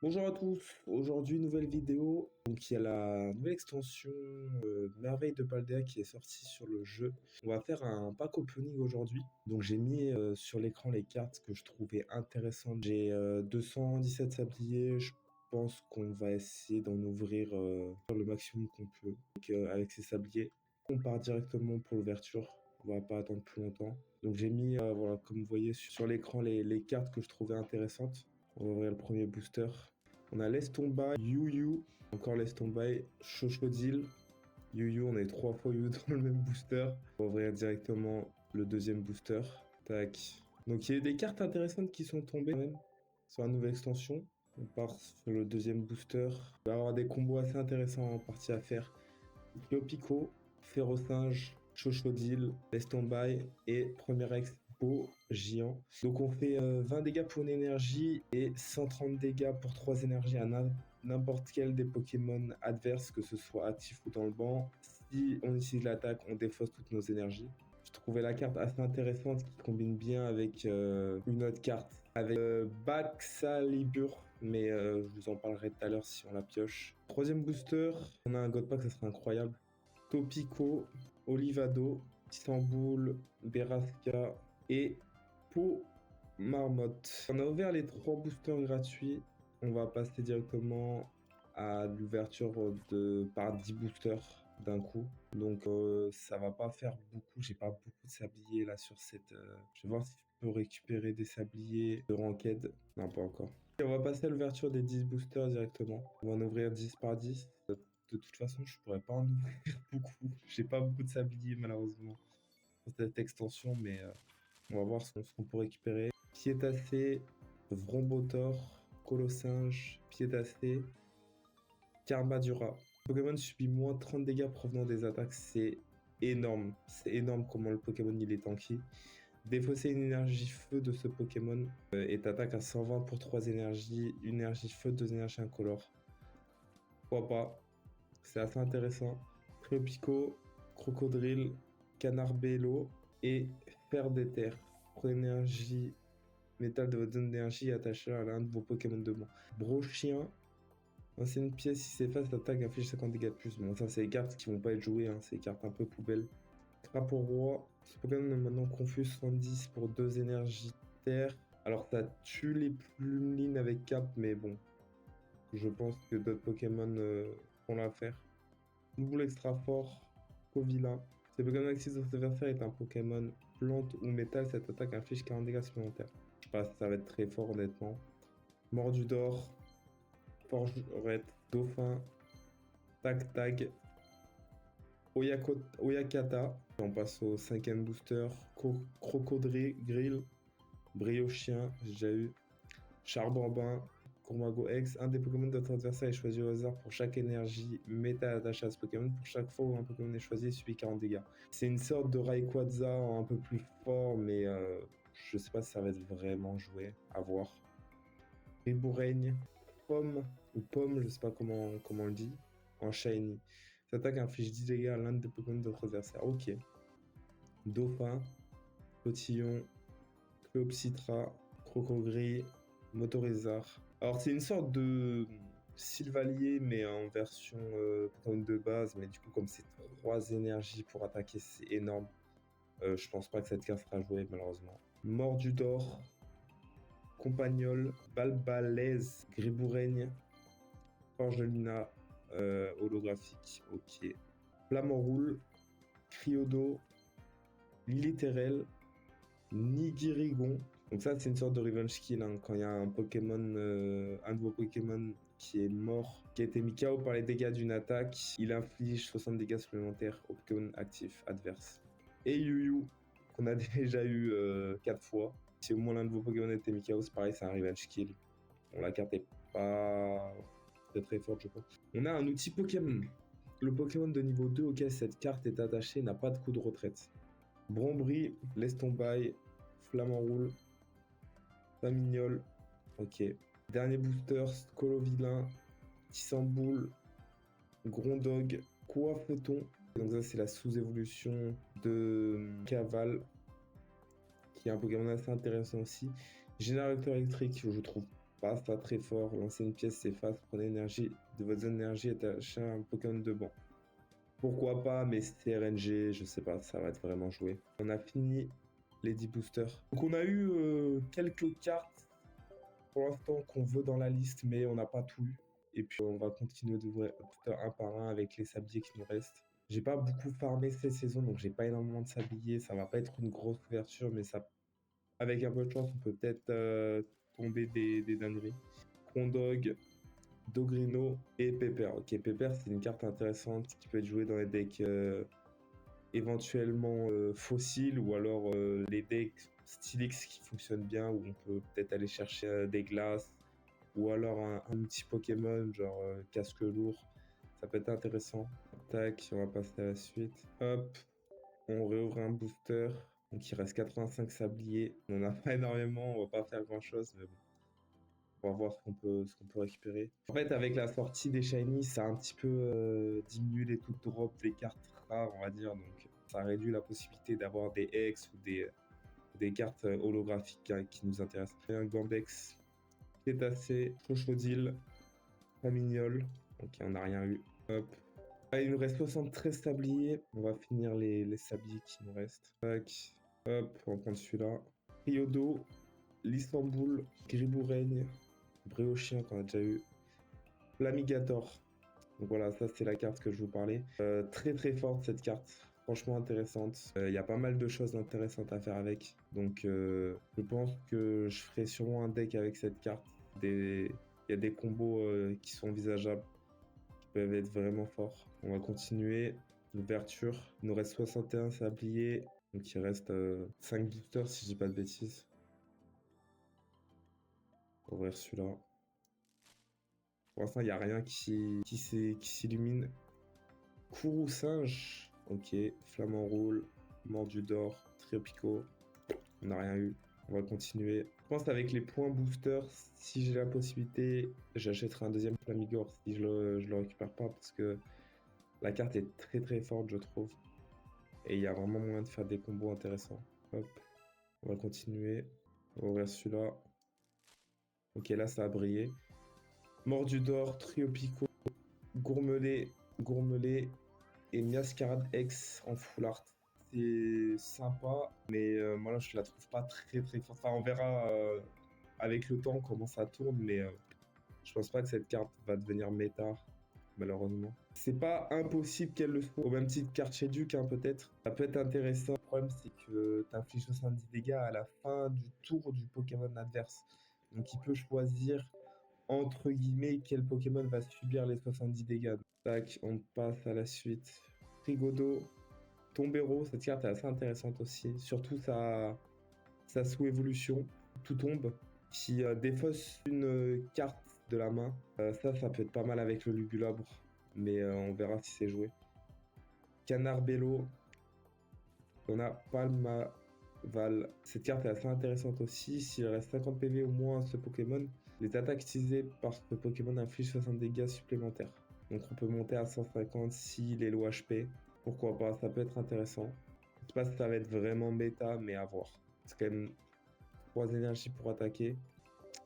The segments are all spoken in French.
Bonjour à tous, aujourd'hui nouvelle vidéo. Donc il y a la nouvelle extension Merveille de Paldea qui est sortie sur le jeu. On va faire un pack opening aujourd'hui. Donc j'ai mis sur l'écran les cartes que je trouvais intéressantes. J'ai 217 sabliers, je pense qu'on va essayer d'en ouvrir le maximum qu'on peut avec ces sabliers. On part directement pour l'ouverture, on va pas attendre plus longtemps. Donc j'ai mis, voilà, comme vous voyez sur l'écran, les cartes que je trouvais intéressantes. On va ouvrir le premier booster. On a Laisse tomber, Yu Yu, encore Laisse tomber, Chochodil, Yu Yu, on a eu 3 fois Yu dans le même booster. On va ouvrir directement le deuxième booster. Tac. Donc il y a eu des cartes intéressantes qui sont tombées quand même sur la nouvelle extension. On part sur le deuxième booster. Il va y avoir des combos assez intéressants en partie à faire. Pico, Férocinge, Chochodil, Laisse tomber et premier expo géant. Donc on fait 20 dégâts pour une énergie et 130 dégâts pour 3 énergies à n'importe quel des Pokémon adverses, que ce soit actif ou dans le banc. Si on utilise l'attaque, on défausse toutes nos énergies. Je trouvais la carte assez intéressante qui combine bien avec une autre carte, avec Baxalibur, mais je vous en parlerai tout à l'heure si on la pioche. Troisième booster, on a un God Pack, ça serait incroyable. Topico, Olivado, Istanbul, Beraska et Po Marmotte. On a ouvert les 3 boosters gratuits. On va passer directement à l'ouverture par 10 boosters d'un coup. Donc ça va pas faire beaucoup. J'ai pas beaucoup de sabliers là sur cette. Je vais voir si je peux récupérer des sabliers de ranked. Non, pas encore. Et on va passer à l'ouverture des 10 boosters directement. On va en ouvrir 10 par 10. De toute façon, je pourrais pas en ouvrir beaucoup. J'ai pas beaucoup de sabliers malheureusement pour cette extension, mais on va voir ce qu'on peut récupérer. Piétacé, Vrombotor, Colossinge, Piétacé, Karmadura. Pokémon subit moins 30 dégâts provenant des attaques, c'est énorme. C'est énorme comment le Pokémon il est tanky. Défausser une énergie feu de ce Pokémon et t'attaque à 120 pour 3 énergies, une énergie feu, 2 énergies incolores. Pourquoi pas? C'est assez intéressant. Tropico, Crocodrile, Canarbello et Fer d'éther. Pour énergie métal de votre zone d'énergie attaché à l'un de vos Pokémon de banc. Brochien, ancienne pièce, si s'efface, l'attaque affiche 50 dégâts de plus. Bon, ça, c'est les cartes qui vont pas être jouées, hein. C'est des cartes un peu poubelles. Crapaud roi, ce Pokémon est maintenant confus 70 pour 2 énergies terre. Alors, ça tue les Plumlines avec cap, mais bon, je pense que d'autres Pokémon vont l'affaire. Double extra fort, Covila. Ce Pokémon actif de votre adversaire est un Pokémon plante ou métal. Cette attaque inflige 40 dégâts supplémentaires. Je sais pas si ça va être très fort honnêtement. Mordudor, Forgerette, Dauphin, Tag, Oyakata. On passe au 5ème booster. Crocodrile, Briochien, j'ai déjà eu. Charbambin, Courmago X. Un des Pokémon de votre adversaire est choisi au hasard pour chaque énergie métal attachée à ce Pokémon. Pour chaque fois où un Pokémon est choisi, il subit 40 dégâts. C'est une sorte de Rayquaza un peu plus fort, mais je sais pas si ça va être vraiment joué. À voir. Riboureigne, Pomme, ou Pomme, je sais pas comment on le dit, en Shiny. Cette attaque inflige 10 dégâts à l'un des Pokémon de votre adversaire. Ok. Dauphin, Cotillon, Cleopsitra, Crocogris, Motorizar. Alors c'est une sorte de Sylvalier mais en version Pokémon de base, mais du coup comme c'est 3 énergies pour attaquer, c'est énorme. Je pense pas que cette carte sera jouée malheureusement. Mordudor, Compagnol, Balbalaise, Griboureigne, Forgelina, holographique, ok. Flamme Criodo, Liliterel, Nigirigon. Donc ça, c'est une sorte de revenge kill, hein. Quand il y a un Pokémon, un de vos Pokémon qui est mort, qui a été mis KO par les dégâts d'une attaque, il inflige 60 dégâts supplémentaires au Pokémon actif adverse. Et Yu Yu, qu'on a déjà eu 4 fois. Si au moins l'un de vos Pokémon a été mis KO, c'est pareil, c'est un revenge kill. Bon, la carte est pas très forte, je pense. On a un outil Pokémon. Le Pokémon de niveau 2 auquel cette carte est attachée n'a pas de coup de retraite. Brombry, Laisse tomber, Flamme Famignol, ok. Dernier booster, Colovillain, Tissamboul, Grondog, Coiffeton. Donc ça c'est la sous-évolution de Caval, qui est un Pokémon assez intéressant aussi. Générateur électrique, je trouve pas ça très fort. Lancer une pièce, c'est fast. Prenez énergie de votre zone d'énergie et attachez un Pokémon de banc. Pourquoi pas, mais CRNG, je sais pas, ça va être vraiment joué. On a fini les 10 boosters. Donc on a eu quelques cartes pour l'instant qu'on veut dans la liste, mais on n'a pas tout eu. Et puis on va continuer d'ouvrir tout un par un avec les sabliers qui nous restent. J'ai pas beaucoup farmé cette saison, donc j'ai pas énormément de sabliers. Ça va pas être une grosse ouverture, mais ça, avec un peu de chance, on peut peut-être tomber des dingueries. Condog, Dogrino et Pepper. Ok, Pepper, c'est une carte intéressante qui peut être jouée dans les decks éventuellement fossiles ou alors les decks Stylix qui fonctionnent bien, où on peut peut-être aller chercher des glaces ou alors un petit Pokémon genre casque lourd. Ça peut être intéressant. Tac, on va passer à la suite. Hop, on réouvre un booster. Donc il reste 85 sabliers. On n'en a pas énormément, on va pas faire grand chose, mais bon. On va voir ce qu'on peut récupérer. En fait, avec la sortie des Shiny, ça a un petit peu diminué les taux de drop des cartes rares, on va dire. Donc, ça réduit la possibilité d'avoir des X ou des cartes holographiques qui nous intéressent. Un Gambex, Cétacé, Crocodile, Famignol. Ok, on n'a rien eu. Hop. Ah, il nous reste 73 sabliers. On va finir les sabliers qui nous restent. Tac. Hop, on va prendre celui-là. Ryodo, l'Istanbul, Griboureigne, Bréochien qu'on a déjà eu, Flamigator. Donc voilà, ça c'est la carte que je vous parlais. Très très forte cette carte, franchement intéressante. Il y a pas mal de choses intéressantes à faire avec. Donc je pense que je ferai sûrement un deck avec cette carte. Il y a des combos qui sont envisageables, qui peuvent être vraiment forts. On va continuer. L'ouverture, il nous reste 61 sabliers. Donc il reste 5 boosters si je dis pas de bêtises. On va ouvrir celui-là. Pour l'instant, il n'y a rien qui s'illumine. Kourou singe. Ok. Flamant roule. Mordu d'or. Triopico. On n'a rien eu. On va continuer. Je pense qu'avec les points boosters, si j'ai la possibilité, j'achèterai un deuxième Flamigore si je le récupère pas parce que la carte est très très forte, je trouve. Et il y a vraiment moyen de faire des combos intéressants. Hop. On va continuer. On va ouvrir celui-là. Ok, là ça a brillé. Mordu d'or, Triopico, Gourmelet et Miascarade X en full art. C'est sympa, mais moi là je la trouve pas très très forte. Enfin, on verra avec le temps comment ça tourne, mais je pense pas que cette carte va devenir méta, malheureusement. C'est pas impossible qu'elle le soit. Au même titre qu'Archiduc, hein, peut-être. Ça peut être intéressant. Le problème, c'est que tu infliges 70 dégâts à la fin du tour du Pokémon adverse. Donc il peut choisir entre guillemets, quel Pokémon va subir les 70 dégâts. Tac, on passe à la suite. Frigodo, Tombero, cette carte est assez intéressante aussi. Surtout sa sous-évolution, tout tombe, qui défausse une carte de la main. Ça peut être pas mal avec le Lugulabre, mais on verra si c'est joué. Canard Bello, on a Palmaval. Cette carte est assez intéressante aussi. S'il reste 50 PV au moins à ce Pokémon, les attaques utilisées par ce Pokémon infligent 60 dégâts supplémentaires. Donc on peut monter à 150 s'il est low HP. Pourquoi pas, ça peut être intéressant. Je sais pas si ça va être vraiment méta, mais à voir. C'est quand même 3 énergies pour attaquer.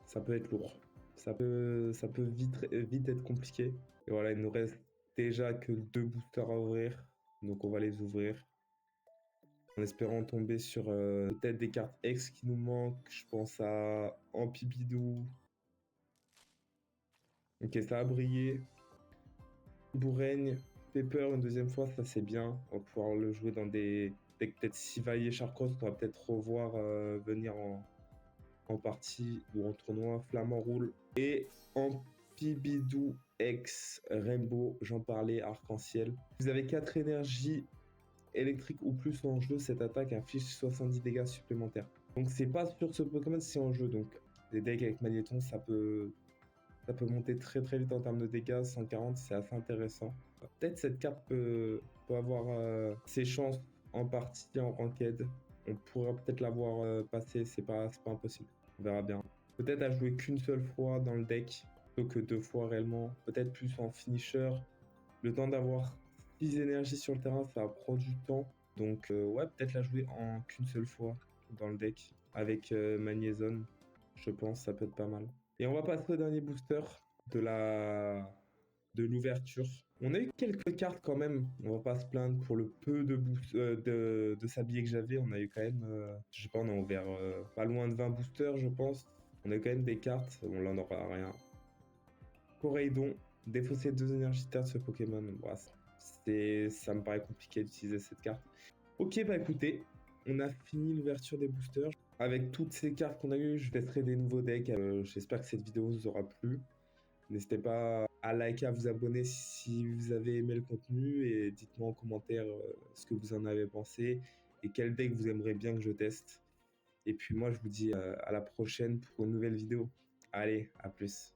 Ça peut être lourd. Ça peut vite être compliqué. Et voilà, il nous reste déjà que 2 boosters à ouvrir. Donc on va les ouvrir. En espérant tomber sur peut-être des cartes X qui nous manquent. Je pense à Ampibidou. Ok, ça a brillé. Bourraigne, Pepper une deuxième fois, ça c'est bien. On va pouvoir le jouer dans des decks peut-être Sivalier Charcos, on va peut-être revoir venir en partie ou en tournoi. Flamant Roule et Ampibidou X Rainbow, j'en parlais, Arc-en-Ciel. Vous avez 4 énergies électriques ou plus en jeu, cette attaque inflige 70 dégâts supplémentaires. Donc c'est pas sur ce Pokémon, c'est en jeu. Donc les decks avec Magnéton, ça peut monter très très vite en termes de dégâts. 140, c'est assez intéressant. Peut-être cette carte peut avoir ses chances en partie en ranked. On pourrait peut-être l'avoir passé, c'est pas impossible. On verra bien. Peut-être à jouer qu'une seule fois dans le deck, plutôt que 2 fois réellement. Peut-être plus en finisher. Le temps d'avoir 6 énergies sur le terrain, ça prend du temps. Donc ouais, peut-être la jouer en qu'une seule fois dans le deck. Avec Magnézone, je pense, ça peut être pas mal. Et on va passer au dernier booster de de l'ouverture. On a eu quelques cartes quand même, on va pas se plaindre pour le peu de sabliers que j'avais. On a eu quand même, je sais pas, on a ouvert pas loin de 20 boosters, je pense. On a eu quand même des cartes, on là on n'aura rien. Coraidon, défausser 2 énergies terre de ce Pokémon. Bah, ça me paraît compliqué d'utiliser cette carte. Ok, bah écoutez, on a fini l'ouverture des boosters. Avec toutes ces cartes qu'on a eues, je testerai des nouveaux decks. J'espère que cette vidéo vous aura plu. N'hésitez pas à liker, à vous abonner si vous avez aimé le contenu et dites-moi en commentaire ce que vous en avez pensé et quel deck vous aimeriez bien que je teste. Et puis moi, je vous dis à la prochaine pour une nouvelle vidéo. Allez, à plus.